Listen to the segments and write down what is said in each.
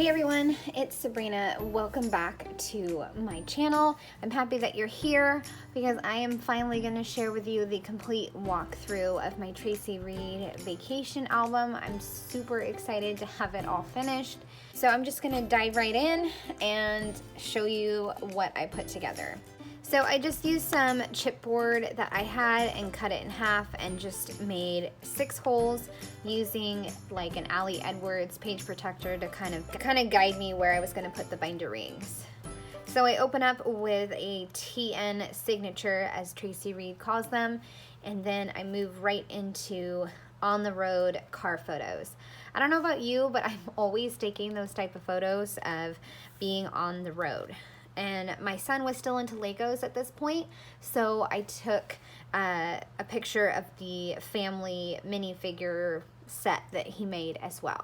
Hey everyone, it's Sabrina. Welcome back to my channel. I'm happy that you're here because I am finally going to share with you the complete walkthrough of my Traci Reed vacation album. I'm super excited to have it all finished. So I'm just going to dive right in and show you what I put together. So I just used some chipboard that I had and cut it in half and just made 6 holes using like an Ali Edwards page protector to kind of guide me where I was going to put the binder rings. So I open up with a TN signature, as Traci Reed calls them, and then I move right into on the road car photos. I don't know about you, but I'm always taking those type of photos of being on the road. And my son was still into Legos at this point, so I took a picture of the family minifigure set that he made as well.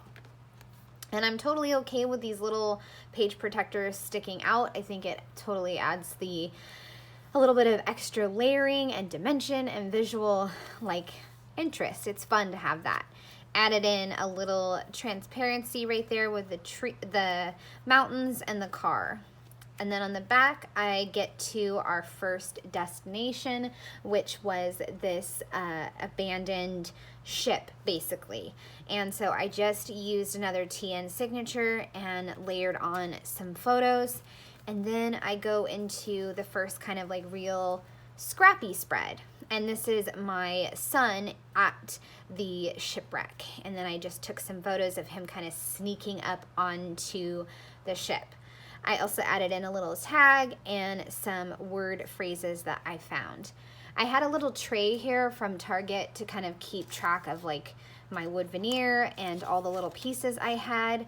And I'm totally okay with these little page protectors sticking out. I think it totally adds a little bit of extra layering and dimension and visual interest. It's fun to have that. Added in a little transparency right there with the mountains and the car. And then on the back, I get to our first destination, which was this abandoned ship, basically. And so I just used another TN signature and layered on some photos. And then I go into the first kind of real scrappy spread. And this is my son at the shipwreck. And then I just took some photos of him kind of sneaking up onto the ship. I also added in a little tag and some word phrases that I found. I had a little tray here from Target to kind of keep track of my wood veneer and all the little pieces I had,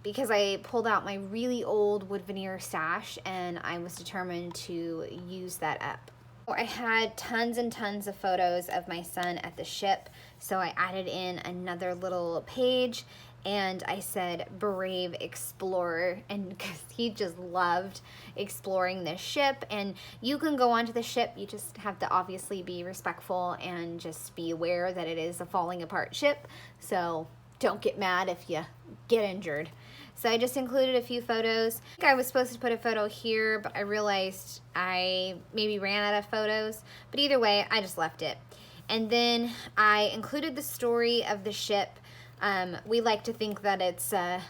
because I pulled out my really old wood veneer stash and I was determined to use that up. I had tons and tons of photos of my son at the ship, so I added in another little page. And I said, brave explorer, and because he just loved exploring this ship. And you can go onto the ship, you just have to obviously be respectful and just be aware that it is a falling apart ship. So don't get mad if you get injured. So I just included a few photos. I think I was supposed to put a photo here, but I realized I maybe ran out of photos. But either way, I just left it. And then I included the story of the ship. We like to think that it's a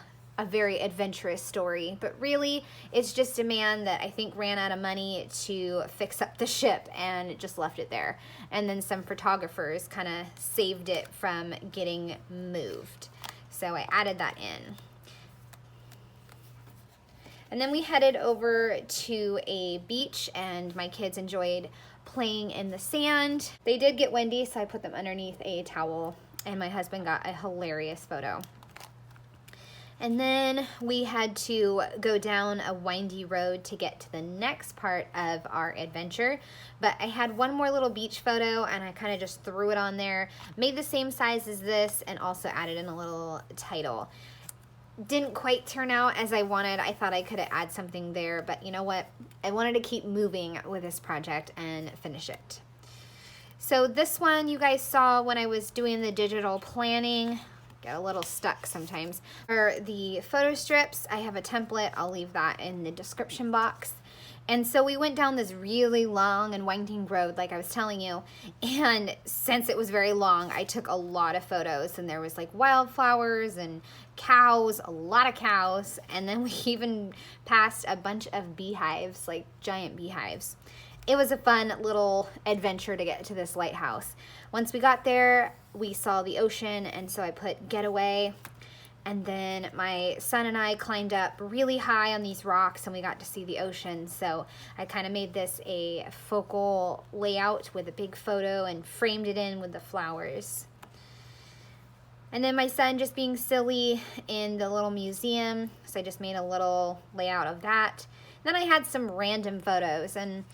very adventurous story, but really it's just a man that I think ran out of money to fix up the ship and just left it there. And then some photographers kind of saved it from getting moved. So I added that in. And then we headed over to a beach and my kids enjoyed playing in the sand. They did get windy, so I put them underneath a towel. And my husband got a hilarious photo. And then we had to go down a windy road to get to the next part of our adventure. But I had one more little beach photo and I kind of just threw it on there. Made the same size as this and also added in a little title. Didn't quite turn out as I wanted. I thought I could add something there, but you know what? I wanted to keep moving with this project and finish it. So this one you guys saw when I was doing the digital planning. Get a little stuck sometimes. For the photo strips, I have a template. I'll leave that in the description box. And so we went down this really long and winding road, like I was telling you. And since it was very long, I took a lot of photos. And there was wildflowers and cows, a lot of cows. And then we even passed a bunch of beehives, giant beehives. It was a fun little adventure to get to this lighthouse. Once we got there, we saw the ocean, and so I put getaway. And then my son and I climbed up really high on these rocks, and we got to see the ocean. So I kind of made this a focal layout with a big photo and framed it in with the flowers. And then my son just being silly in the little museum, so I just made a little layout of that. Then I had some random photos, and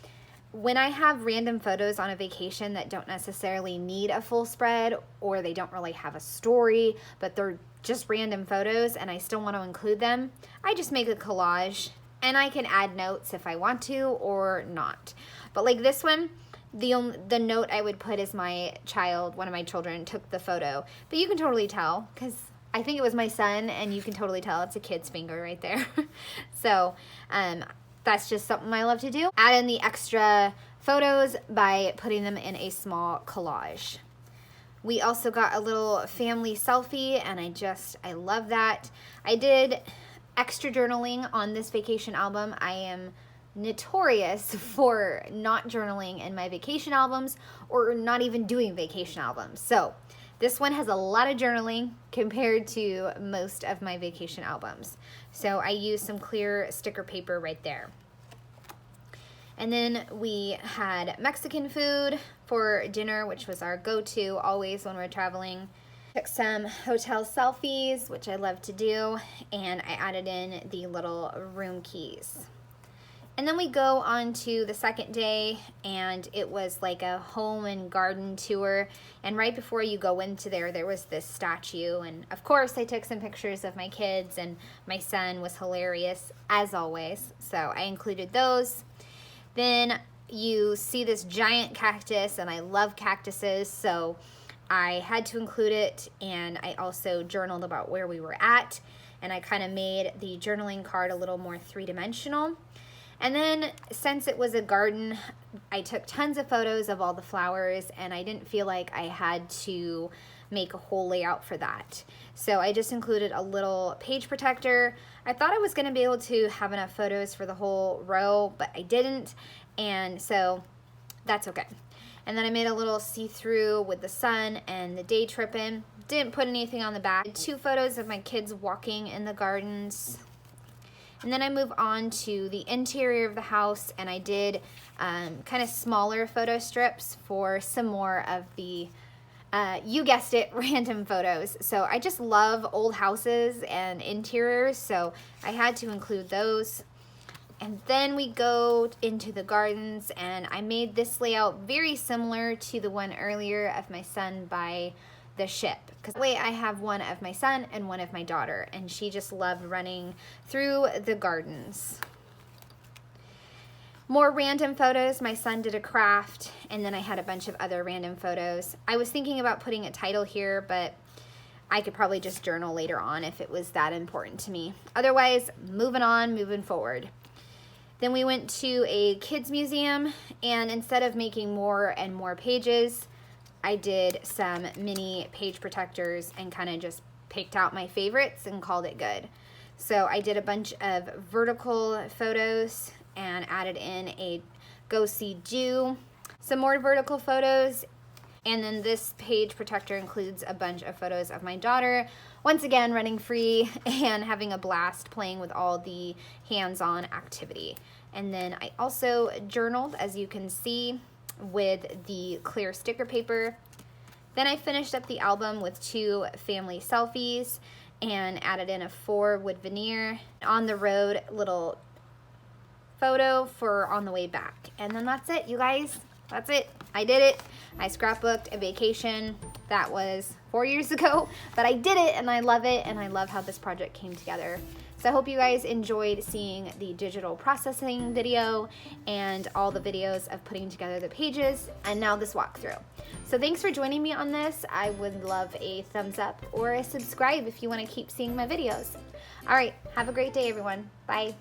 when I have random photos on a vacation that don't necessarily need a full spread or they don't really have a story, but they're just random photos and I still want to include them, I just make a collage and I can add notes if I want to or not. But this one, the note I would put is one of my children took the photo, but you can totally tell because I think it was my son, and you can totally tell it's a kid's finger right there. So that's just something I love to do. Add in the extra photos by putting them in a small collage. We also got a little family selfie, and I love that. I did extra journaling on this vacation album. I am notorious for not journaling in my vacation albums or not even doing vacation albums. So this one has a lot of journaling compared to most of my vacation albums. So I used some clear sticker paper right there. And then we had Mexican food for dinner, which was our go-to always when we're traveling. Took some hotel selfies, which I love to do, and I added in the little room keys. And then we go on to the second day, and it was like a home and garden tour. And right before you go into there was this statue. And of course, I took some pictures of my kids, and my son was hilarious, as always. So I included those. Then you see this giant cactus, and I love cactuses, so I had to include it. And I also journaled about where we were at, and I kind of made the journaling card a little more three-dimensional. And then since it was a garden, I took tons of photos of all the flowers, and I didn't feel like I had to make a whole layout for that. So I just included a little page protector. I thought I was going to be able to have enough photos for the whole row, but I didn't, and so that's okay. And then I made a little see-through with the sun and the day trip in. Didn't put anything on the back. 2 photos of my kids walking in the gardens. And then I move on to the interior of the house, and I did kind of smaller photo strips for some more of the, you guessed it, random photos. So I just love old houses and interiors, so I had to include those. And then we go into the gardens, and I made this layout very similar to the one earlier of my son by the ship, because that way I have one of my son and one of my daughter, and she just loved running through the gardens. More random photos. My son did a craft, and then I had a bunch of other random photos. I was thinking about putting a title here, but I could probably just journal later on if it was that important to me. Otherwise, moving forward. Then we went to a kids museum, and instead of making more and more pages, I did some mini page protectors and kind of just picked out my favorites and called it good. So I did a bunch of vertical photos and added in a go see Jew, some more vertical photos, and then this page protector includes a bunch of photos of my daughter, once again running free and having a blast playing with all the hands-on activity. And then I also journaled, as you can see, with the clear sticker paper. Then I finished up the album with 2 family selfies and added in a 4 wood veneer on the road little photo for on the way back. And then that's it, you guys. That's it. I did it. I scrapbooked a vacation that was 4 years ago, but I did it, and I love it, and I love how this project came together. So I hope you guys enjoyed seeing the digital processing video and all the videos of putting together the pages and now this walkthrough. So thanks for joining me on this. I would love a thumbs up or a subscribe if you want to keep seeing my videos. All right, have a great day, everyone. Bye.